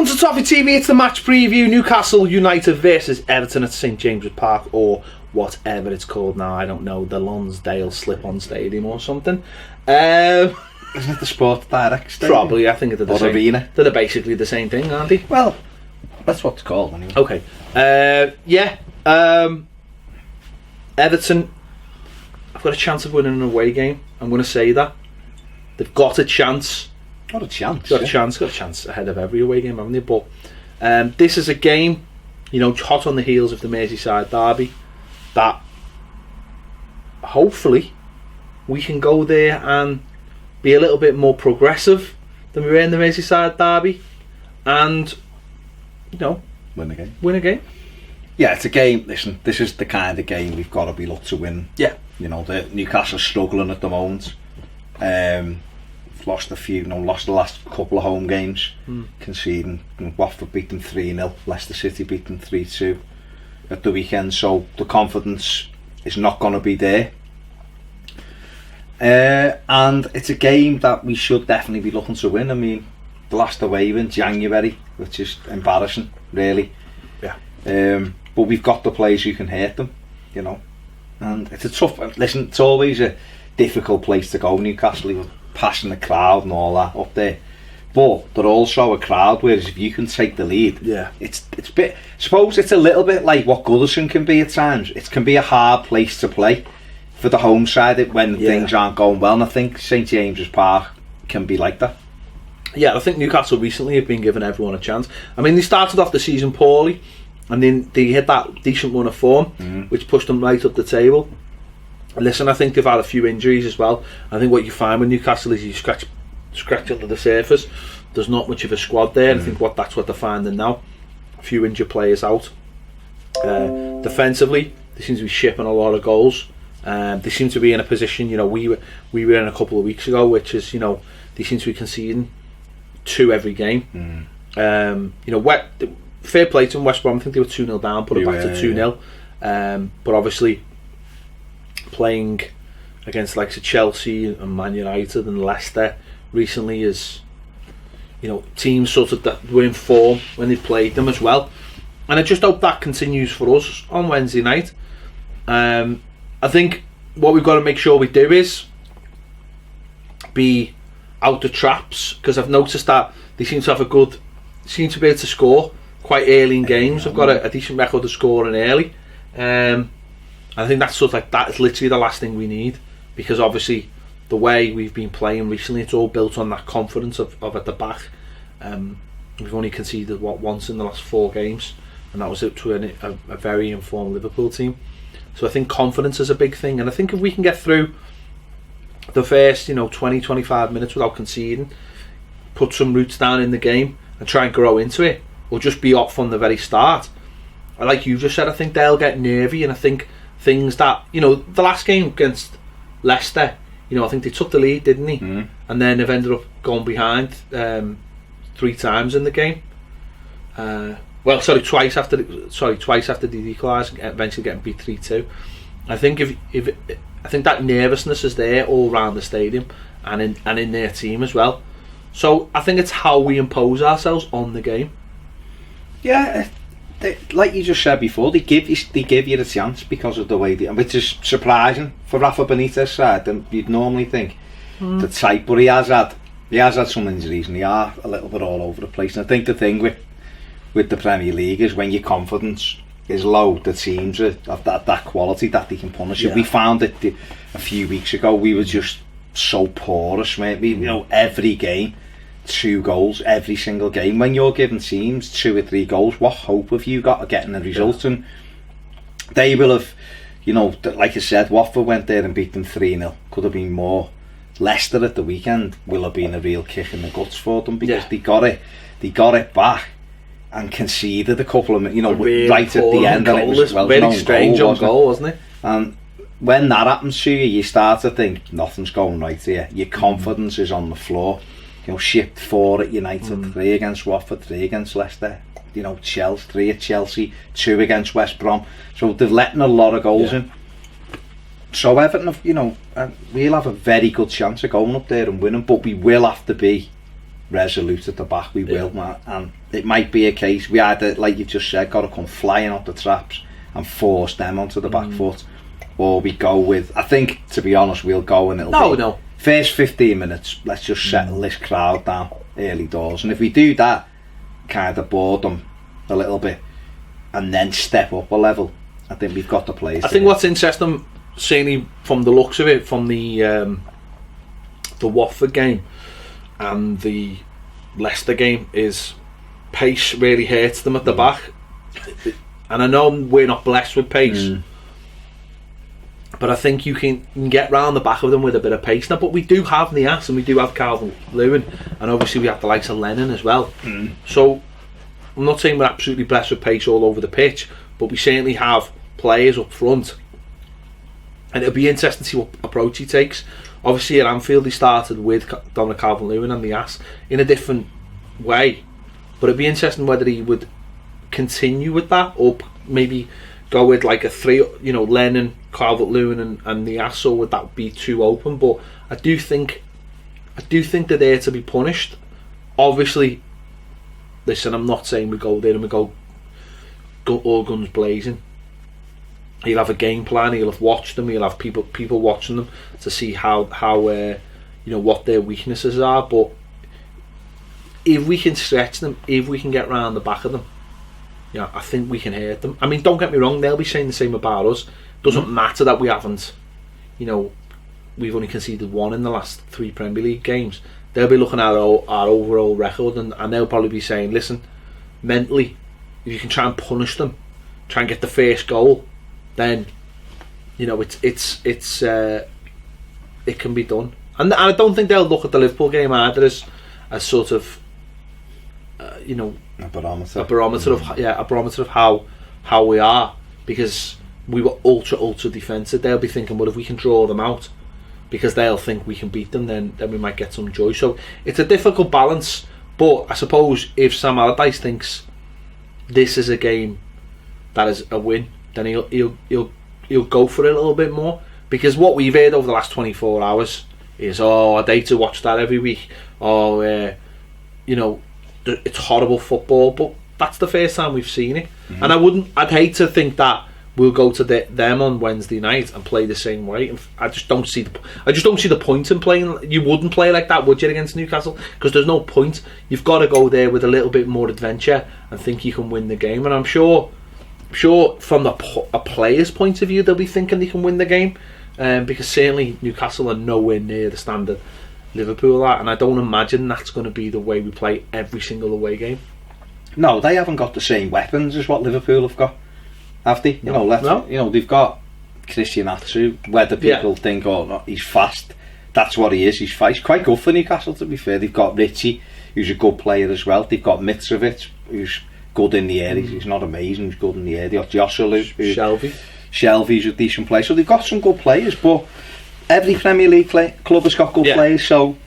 Welcome to Toffee TV, it's the match preview. Newcastle United versus Everton at St James's Park, or whatever it's called now. I don't know, the Lonsdale Slip-On Stadium or something. Isn't it the Sport Direct Stadium? Probably, I think they're the same. Arena. They're basically the same thing, aren't they? Well, that's what it's called anyway. Okay. Everton, I've got a chance of winning an away game. I'm going to say that. They've got a chance. Got a chance. Got a chance ahead of every away game, haven't they? But this is a game, you know, hot on the heels of the Merseyside derby, that hopefully we can go there and be a little bit more progressive than we were in the Merseyside derby, and you know, Win a game. Yeah, it's a game. Listen, this is the kind of game we've got to be looked to win. Yeah. You know, the Newcastle's struggling at the moment. Lost the last couple of home games, conceding. Watford beat them 3-0, Leicester City beat them 3-2 at the weekend, so the confidence is not going to be there. And it's a game that we should definitely be looking to win. I mean, the last away in January, which is embarrassing, really. Yeah. But we've got the players who can hurt them, you know. And it's a tough. Listen, it's always a difficult place to go, Newcastle, with passing the crowd and all that up there. But they're also a crowd, whereas if you can take the lead, it's bit. Suppose it's a little bit like what Goodison can be at times. It can be a hard place to play for the home side when things aren't going well. And I think St James's Park can be like that. Yeah, I think Newcastle recently have been giving everyone a chance. I mean, they started off the season poorly, and then they hit that decent run of form, which pushed them right up the table. Listen, I think they've had a few injuries as well. I think what you find with Newcastle is you scratch under the surface, there's not much of a squad there. I think that's what they're finding now. A few injured players out. Defensively, they seem to be shipping a lot of goals. They seem to be in a position, you know, we were in a couple of weeks ago, which is, you know, they seem to be conceding 2 every game. You know, fair play to them, West Brom. I think they were 2-0 down, put it back to 2-0. But obviously, playing against like Chelsea and Man United and Leicester recently is, you know, teams sort of that were in form when they played them as well, and I just hope that continues for us on Wednesday night. I think what we've got to make sure we do is be out the traps, because I've noticed that they seem to be able to score quite early in games. They've got a decent record of scoring early. I think that's sort of like, that is literally the last thing we need, because obviously the way we've been playing recently, it's all built on that confidence of at the back. We've only conceded once in the last 4 games, and that was up to a very informed Liverpool team. So I think confidence is a big thing, and I think if we can get through the first 20-25 minutes without conceding, put some roots down in the game and try and grow into it, or just be off from the very start, like you just said, I think they'll get nervy. And I think things that, you know, the last game against Leicester, you know, I think they took the lead, didn't they? And then they've ended up going behind 3 times in the game. Twice after they equalised, eventually getting beat 3-2. I think I think that nervousness is there all around the stadium and in their team as well. So I think it's how we impose ourselves on the game. Yeah. Like you just said before, they give you the chance because of the way which is surprising for Rafa Benitez' side. And you'd normally think the type, but he has had some injuries, and they are a little bit all over the place. And I think the thing with the Premier League is when your confidence is low, the teams are of that quality that they can punish you. We found it a few weeks ago. We were just so porous, mate. You know, every game 2 goals every single game. When you're giving teams 2 or 3 goals, what hope have you got of getting a result? And they will have, you know, like I said, Watford went there and beat them 3-0. Could have been more. Leicester at the weekend will have been a real kick in the guts for them, because they got it back and conceded a couple of, you know, really right at the end. And it was very strange on goal, wasn't it? And when that happens to you, you start to think nothing's going right here. Your confidence is on the floor. You know, shipped 4 at United, 3 against Watford, 3 against Leicester, you know, Chelsea, 3 at Chelsea, 2 against West Brom. So they're letting a lot of goals in. So Everton, you know, we'll have a very good chance of going up there and winning, but we will have to be resolute at the back, we will, man. And it might be a case we either, like you just said, got to come flying up the traps and force them onto the back foot, or we go with, I think, to be honest, we'll go and it'll be first 15 minutes, let's just settle this crowd down early doors, and if we do that, kind of board them a little bit and then step up a level, I think we've got the players. I think what's interesting, certainly from the looks of it, from the Watford game and the Leicester game, is pace really hurts them at the back. And I know we're not blessed with pace, but I think you can get round the back of them with a bit of pace now. But we do have Niasse and we do have Calvert-Lewin, and obviously we have the likes of Lennon as well. So I'm not saying we're absolutely blessed with pace all over the pitch, but we certainly have players up front, and it'll be interesting to see what approach he takes. Obviously at Anfield he started with Dominic Calvert-Lewin and Niasse in a different way, but it'd be interesting whether he would continue with that, or maybe go with like a three, Lennon, Calvert-Lewin and Niasse, or would that be too open? But I do think they're there to be punished. Obviously, listen, I'm not saying we go there and we go all guns blazing. He'll have a game plan, he'll have watched them, he'll have people watching them to see how what their weaknesses are. But if we can stretch them, if we can get round the back of them, I think we can hurt them. I mean, don't get me wrong, they'll be saying the same about us. Doesn't matter that we haven't, we've only conceded one in the last 3 Premier League games. They'll be looking at our overall record, and they'll probably be saying, listen, mentally, if you can try and punish them, try and get the first goal, then it can be done. And I don't think they'll look at the Liverpool game either as sort of a barometer of how we are, because we were ultra defensive. They'll be thinking, well, if we can draw them out, because they'll think we can beat them, then we might get some joy. So it's a difficult balance. But I suppose if Sam Allardyce thinks this is a game that is a win, then he'll go for it a little bit more, because what we've heard over the last 24 hours is, I'd hate to watch that every week, it's horrible football. But that's the first time we've seen it, and I'd hate to think that we'll go to them on Wednesday night and play the same way. I just don't see the point in playing. You wouldn't play like that, would you, against Newcastle? Because there's no point. You've got to go there with a little bit more adventure and think you can win the game. And I'm sure from a player's point of view, they'll be thinking they can win the game, because certainly Newcastle are nowhere near the standard Liverpool are, and I don't imagine that's going to be the way we play every single away game. No, they haven't got the same weapons as what Liverpool have got, have they? They've got Christian Atsu. Whether people think, no, he's fast, that's what he is. He's fast. He's quite good for Newcastle, to be fair. They've got Ritchie, who's a good player as well. They've got Mitrovic, who's good in the air. He's not amazing, he's good in the air. They've got Joselu, Shelby's a decent player. So they've got some good players, but every Premier League club has got good players, so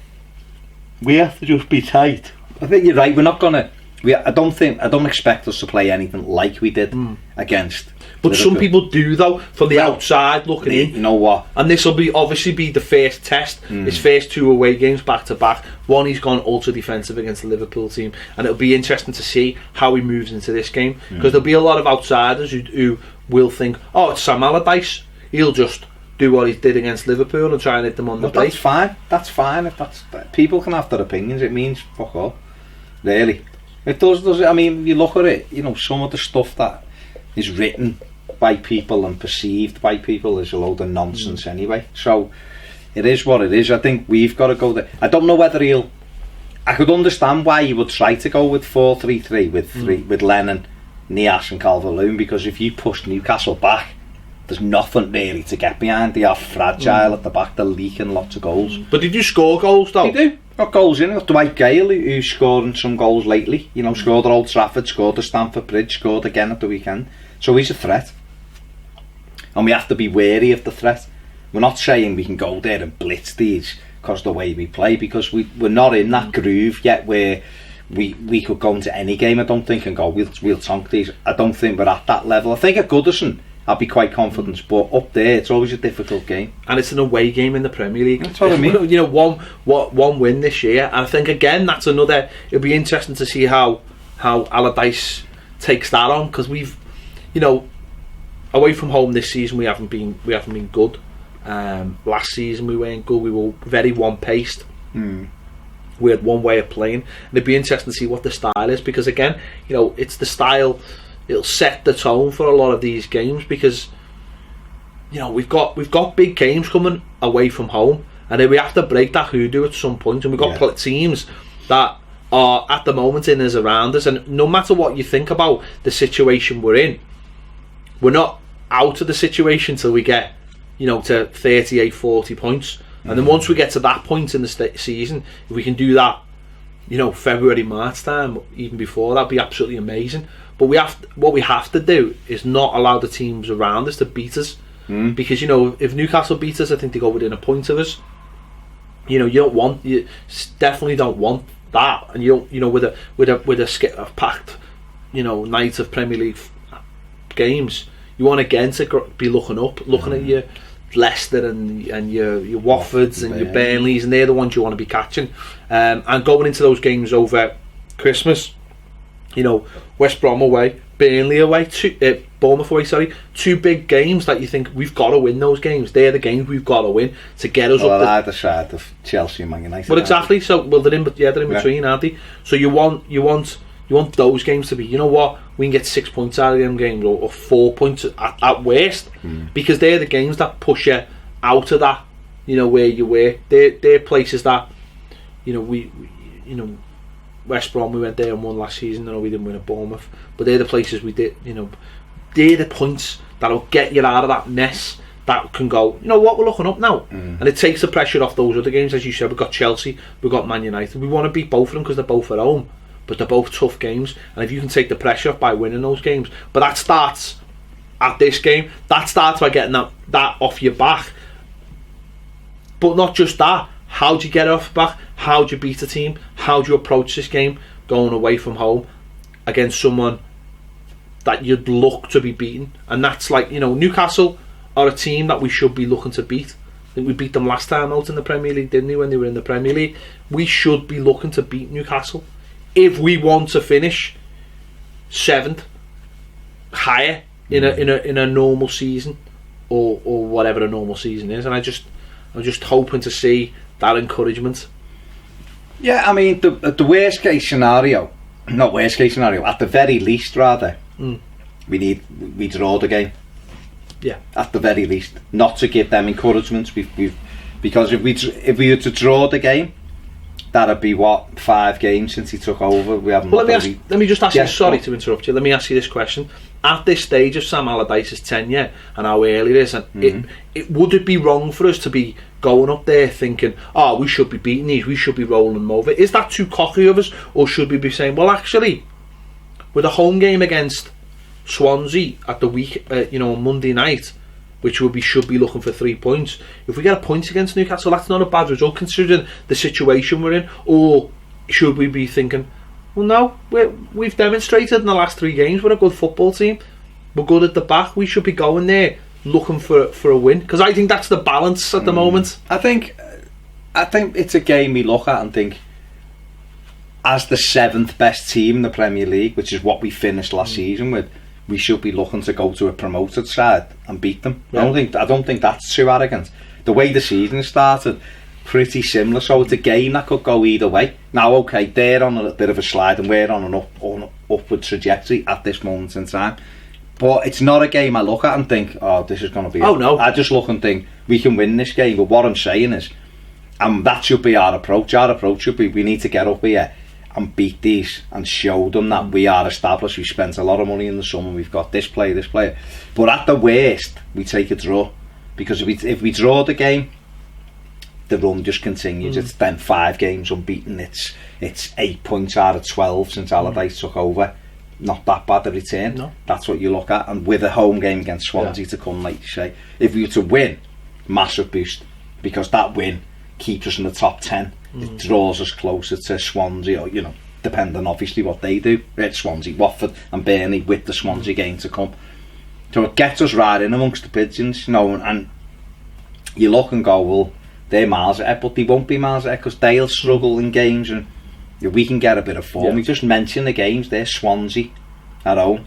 we have to just be tight. I think you're right. We're not gonna. I don't expect us to play anything like we did against. But Liverpool. Some people do, though, from the outside looking in. You know what? And this will obviously be the first test. His first 2 away games back to back. One, he's gone ultra defensive against the Liverpool team, and it'll be interesting to see how he moves into this game, because there'll be a lot of outsiders who will think, it's Sam Allardyce. He'll just do what he did against Liverpool and try and hit them on the plate. That's fine. If people can have their opinions, it means fuck all. Really. It does. I mean, you look at it, some of the stuff that is written by people and perceived by people is a load of nonsense anyway. So it is what it is. I think we've got to go there. I don't know whether I could understand why he would try to go with 4-3-3 with Lennon, Niasse and Calvert-Lewin, because if you push Newcastle back, there's nothing really to get behind. They are fragile at the back. They're leaking lots of goals. But did you score goals though? They do. Got goals in. Got Dwight Gale, who's scoring some goals lately. Scored at Old Trafford, scored at Stamford Bridge, scored again at the weekend. So he's a threat, and we have to be wary of the threat. We're not saying we can go there and blitz these because the way we play, because we're not in that groove yet where we could go into any game, I don't think, and go we'll tonk these. I don't think we're at that level. I think at Goodison I'll be quite confident. But up there, it's always a difficult game. And it's an away game in the Premier League. That's what I mean. You know, one win this year, and I think again that's another. It'll be interesting to see how Allardyce takes that on, because we've, you know, away from home this season we haven't been good. Last season we weren't good. We were very one-paced. We had one way of playing, and it'd be interesting to see what the style is, because again, you know, it's the style. It'll set the tone for a lot of these games, because you know we've got big games coming away from home, and then we have to break that hoodoo at some point, and we've got teams that are at the moment in us around us, and no matter what you think about the situation we're in, we're not out of the situation till we get, you know, to 38, 40 points. And then once we get to that point in the season, if we can do that, you know, February, March time, even before, that'd be absolutely amazing. But what we have to do is not allow the teams around us to beat us, because you know, if Newcastle beat us, I think they go within a point of us. You know, you definitely don't want that, and you know, with a packed, you know, night of Premier League games, you want again to be looking at your Leicester and your Watfords and your Burnleys, and they're the ones you want to be catching. And going into those games over Christmas, you know, West Brom away, Burnley away, Bournemouth away, sorry, two big games that you think we've got to win those games. They're the games we've got to win to get us up. Either side of Chelsea and Man United. Well, exactly. So, they're in between, aren't they? So you want those games to be, you know what, we can get 6 points out of them games, or 4 points at worst, because they're the games that push you out of that, you know, where you were. They're places that, you know, we you know, West Brom, we went there and won last season. I know we didn't win at Bournemouth, but they're the places we did, you know, they're the points that'll get you out of that mess, that can go, you know what, we're looking up now. And it takes the pressure off those other games. As you said, we've got Chelsea, we've got Man United. We want to beat both of them because they're both at home, but they're both tough games, and if you can take the pressure off by winning those games, but that starts at this game, that starts by getting that off your back. But not just that, how do you get it off your back? How do you beat a team? How do you approach this game going away from home against someone that you'd look to be beaten? And that's like, you know, Newcastle are a team that we should be looking to beat. I think we beat them last time out in the Premier League, didn't we, when they were in the Premier League? We should be looking to beat Newcastle if we want to finish 7th, higher in a normal season, or whatever a normal season is. And I'm just hoping to see that encouragement. Yeah, I mean, the worst case scenario, not worst case scenario, at the very least, rather, we draw the game. Yeah, at the very least, not to give them encouragement. Because if we were to draw the game, that'd be 5 games since he took over. We haven't. Well, let me just ask you. Sorry to interrupt you. Let me ask you this question: at this stage of Sam Allardyce's tenure and how early it is, and would it be wrong for us to be going up there thinking, "Oh, we should be beating these. We should be rolling them over"? Is that too cocky of us, or should we be saying, "Well, actually, with a home game against Swansea at the week, on Monday night, which we should be looking for 3 points. If we get a point against Newcastle, that's not a bad result considering the situation we're in." Or should we be thinking, well, no, we've demonstrated in the last 3 games we're a good football team, we're good at the back, we should be going there looking for a win? Because I think that's the balance at the moment. I think it's a game we look at and think, as the 7th best team in the Premier League, which is what we finished last season with, we should be looking to go to a promoted side and beat them. Yeah. I don't think that's too arrogant. The way the season started, pretty similar, so it's a game that could go either way. Now, okay, they're on a bit of a slide and we're on an upward trajectory at this moment in time, but it's not a game I look at and think, oh, this is going to be no. I just look and think we can win this game. But what I'm saying is, and that should be our approach should be, we need to get up here and beat these and show them that we are established. We spent a lot of money in the summer, we've got this player, but at the worst we take a draw, because if we draw the game, the run just continues. It's then 5 games unbeaten. It's 8 points out of 12 since Allardyce took over. Not that bad a return. No. That's what you look at, and with a home game against Swansea to come, like you say, if we were to win, massive boost, because that win keeps us in the top 10. It draws us closer to Swansea, or, depending obviously what they do. It's Swansea, Watford and Burnley with the Swansea game to come. So it gets us right in amongst the pigeons, you know, and you look and go, well, they're miles ahead, but they won't be miles ahead because they'll struggle in games, and we can get a bit of form. Yeah. We just mentioned the games there: Swansea at home,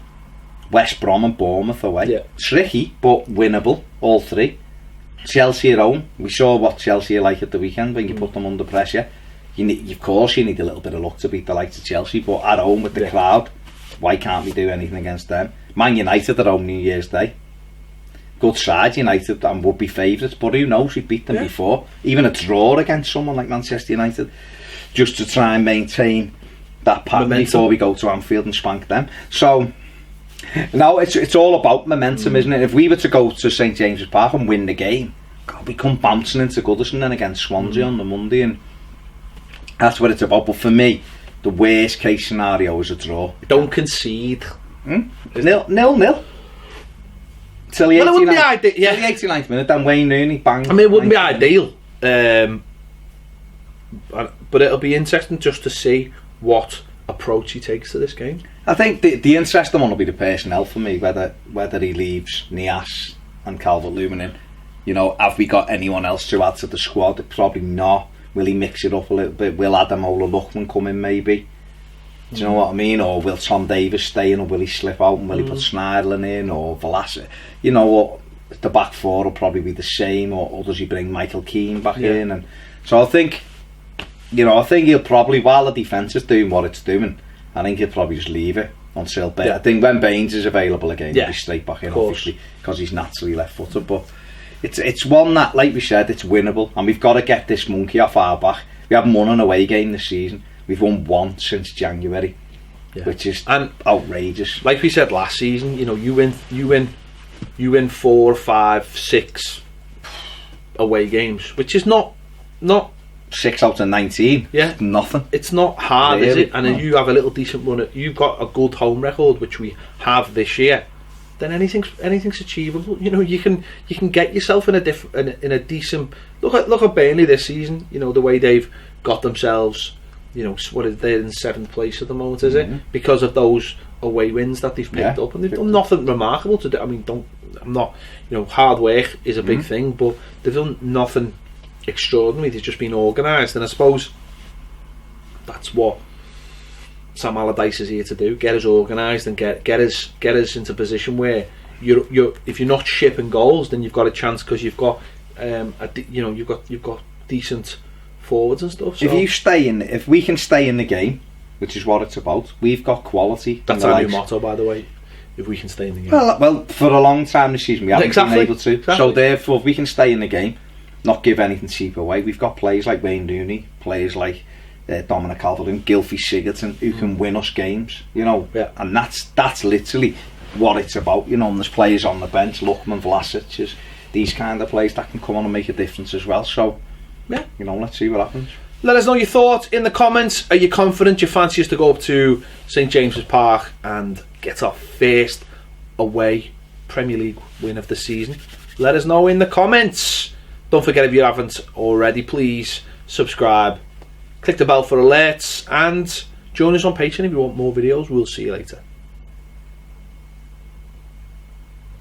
West Brom and Bournemouth away. Yeah. Tricky, but winnable, all three. Chelsea at home. We saw what Chelsea are like at the weekend when you put them under pressure. Of course, you need a little bit of luck to beat the likes of Chelsea, but at home with the crowd, why can't we do anything against them? Man United at home New Year's Day. Good side, United, and would be favourites, but who knows, we've beat them before. Even a draw against someone like Manchester United, just to try and maintain that pattern before we go to Anfield and spank them. So, no, it's all about momentum, isn't it? If we were to go to St James's Park and win the game, God, we come bouncing into Goodison then against Swansea on the Monday, and that's what it's about. But for me, the worst case scenario is a draw. Don't concede. 0-0. Till the 89th minute, then Wayne Rooney bang. I mean, it wouldn't be ideal, but it'll be interesting just to see what approach he takes to this game. I think the interesting one will be the personnel for me, whether he leaves Niasse and Calvert-Lewin in. You know, have we got anyone else to add to the squad? Probably not. Will he mix it up a little bit? Will Ademola Lookman come in maybe? Do you know what I mean? Or will Tom Davis stay in, or will he slip out, and will he put Schneiderlin in, or Velasquez? You know what? The back four will probably be the same, or does he bring Michael Keane back in? And so I think he'll probably, while the defence is doing what it's doing, I think he'll probably just leave it until I think when Baines is available again, he'll be straight back in, obviously, because he's naturally left-footed. But it's one that, like we said, it's winnable, and we've got to get this monkey off our back. We haven't won an away game this season. We've won one since January, which is outrageous. Like we said last season, you know, you win 4, 5, 6 away games, which is not 6 out of 19. Yeah, nothing. It's not hard, really, is it? And then you have a little decent run. You've got a good home record, which we have this year. Then anything's achievable. You know, you can get yourself in a decent. Look at Burnley this season. You know, the way they've got themselves. You know, they're in 7th place at the moment, is it? Because of those away wins that they've picked up, and they've done nothing remarkable to do. I mean, hard work is a big thing, but they've done nothing extraordinary. They've just been organised, and I suppose that's what Sam Allardyce is here to do: get us organised and get us into a position where if you're not shipping goals, then you've got a chance because you've got you've got decent forwards and stuff. So if we can stay in the game, which is what it's about, we've got quality. That's our new motto, by the way. If we can stay in the game. Well, for a long time this season we haven't been able to. So therefore, if we can stay in the game, not give anything cheap away, we've got players like Wayne Rooney, players like Dominic Calvert-Lewin, Gylfi Sigurdsson, who can win us games. You know, and that's literally what it's about. You know, and there's players on the bench, Lookman, Vlasic, these kind of players that can come on and make a difference as well. So. Yeah, you know, let's see what happens. Let us know your thoughts in the comments. Are you confident you fancy us to go up to St James's Park and get our first away Premier League win of the season? Let us know in the comments. Don't forget, if you haven't already, please subscribe, click the bell for alerts, and join us on Patreon if you want more videos. We'll see you later.